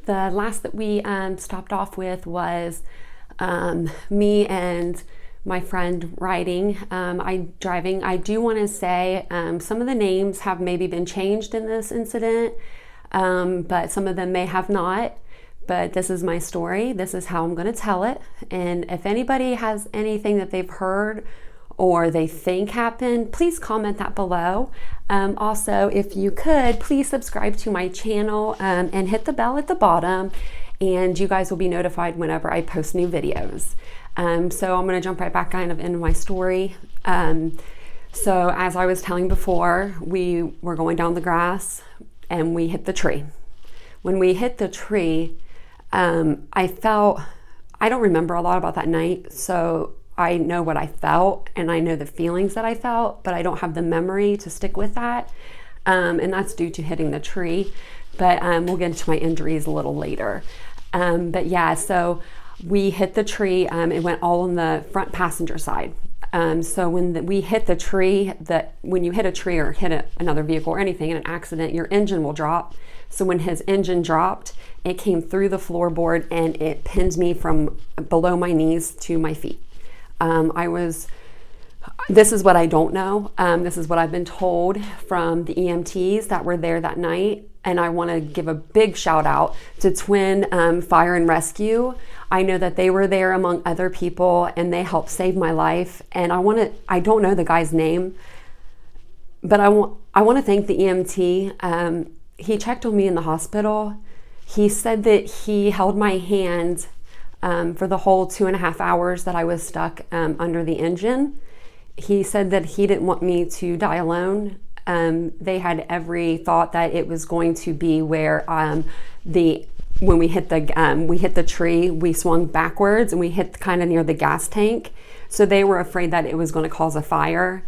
The last that we stopped off with was me and my friend riding. Driving. I do want to say some of the names have maybe been changed in this incident, but some of them may have not. But this is my story. This is how I'm going to tell it. And if anybody has anything that they've heard or they think happened, please comment that below. Also, if you could, please subscribe to my channel and hit the bell at the bottom, and you guys will be notified whenever I post new videos. So I'm going to jump right back kind of into my story. So as I was telling before, we were going down the grass and we hit the tree. When we hit the tree, I don't remember a lot about that night, so I know what I felt and I know the feelings that I felt, but I don't have the memory to stick with that. And that's due to hitting the tree, but we'll get into my injuries a little later. But yeah, so we hit the tree. It went all on the front passenger side. So when we hit the tree, when you hit a tree or hit another vehicle or anything in an accident, your engine will drop. So when his engine dropped, it came through the floorboard and it pinned me from below my knees to my feet. This is what I don't know. This is what I've been told from the EMTs that were there that night. And I want to give a big shout out to Twin Fire and Rescue. I know that they were there among other people and they helped save my life. And I don't know the guy's name, but I want to thank the EMT. He checked on me in the hospital. He said that he held my hand for the whole 2.5 hours that I was stuck under the engine. He said that he didn't want me to die alone. They had every thought that it was going to be where when we hit the tree, we swung backwards and we hit kind of near the gas tank. So they were afraid that it was going to cause a fire.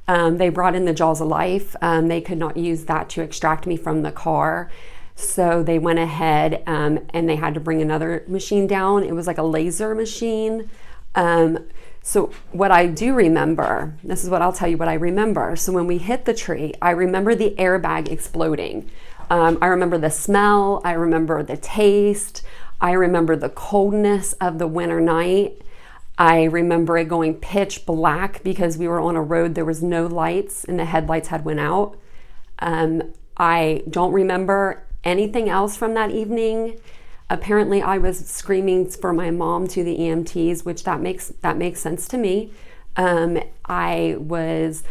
They brought in the Jaws of Life. They could not use that to extract me from the car. So they went ahead and they had to bring another machine down. It was like a laser machine. So what I do remember, this is what I'll tell you what I remember. So when we hit the tree, I remember the airbag exploding. I remember the smell. I remember the taste. I remember the coldness of the winter night. I remember it going pitch black because we were on a road. There was no lights and the headlights had went out. I don't remember anything else from that evening. Apparently I was screaming for my mom to the EMTs, which that makes sense to me. I was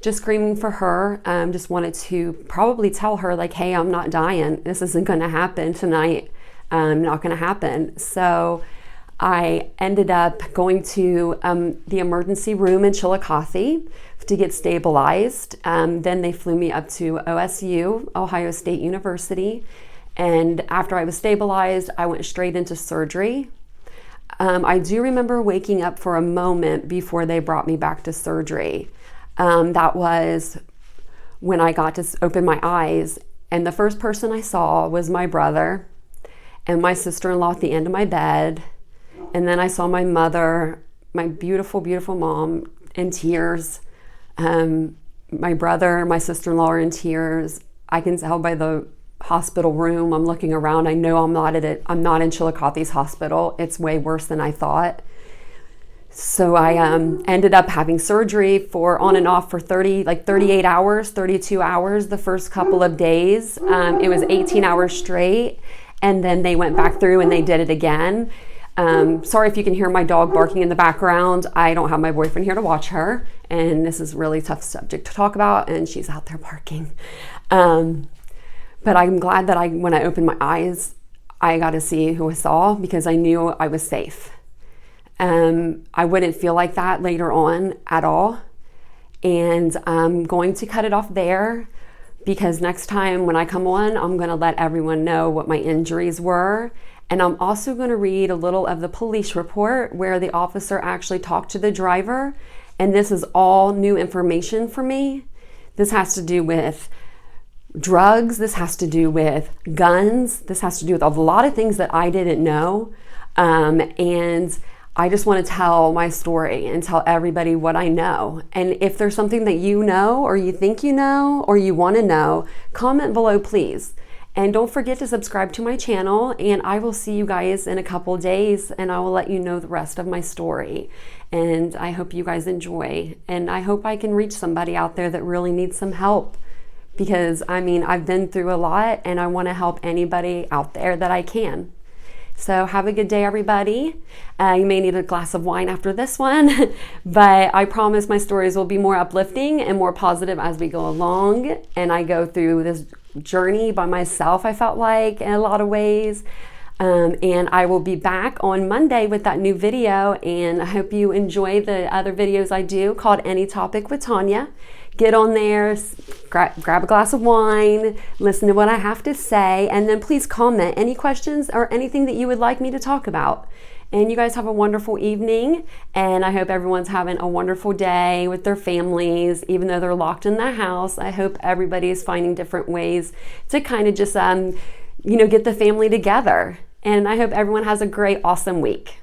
just screaming for her. Just wanted to probably tell her like, hey, I'm not dying. This isn't going to happen tonight. Not going to happen. So I ended up going to the emergency room in Chillicothe to get stabilized. Then they flew me up to OSU, Ohio State University. And after I was stabilized, I went straight into surgery. I do remember waking up for a moment before they brought me back to surgery. That was when I got to open my eyes. And the first person I saw was my brother and my sister-in-law at the end of my bed. And then I saw my mother, my beautiful, beautiful mom, in tears. My brother, my sister-in-law are in tears. I can tell by the hospital room. I'm looking around. I know I'm not in Chillicothe's hospital. It's way worse than I thought. So I ended up having surgery for on and off for 38 hours, 32 hours the first couple of days. It was 18 hours straight. And then they went back through and they did it again. Sorry if you can hear my dog barking in the background. I don't have my boyfriend here to watch her. And this is a really tough subject to talk about. And she's out there barking. But I'm glad that when I opened my eyes, I got to see who I saw because I knew I was safe. I wouldn't feel like that later on at all. And I'm going to cut it off there because next time when I come on, I'm going to let everyone know what my injuries were. And I'm also going to read a little of the police report where the officer actually talked to the driver. And this is all new information for me. This has to do with drugs. This has to do with guns. This has to do with a lot of things that I didn't know. And I just want to tell my story and tell everybody what I know. And if there's something that you know or you think you know or you want to know, comment below, please. And don't forget to subscribe to my channel, and I will see you guys in a couple days, and I will let you know the rest of my story. And I hope you guys enjoy, and I hope I can reach somebody out there that really needs some help, because I mean, I've been through a lot and I want to help anybody out there that I can. So have a good day, everybody. You may need a glass of wine after this one, but I promise my stories will be more uplifting and more positive as we go along. And I go through this journey by myself, I felt like, in a lot of ways. And I will be back on Monday with that new video. And I hope you enjoy the other videos I do called Any Topic with Tanya. Get on there, grab a glass of wine, listen to what I have to say, and then please comment any questions or anything that you would like me to talk about. And you guys have a wonderful evening, and I hope everyone's having a wonderful day with their families, even though they're locked in the house. I hope everybody is finding different ways to kind of just, get the family together. And I hope everyone has a great, awesome week.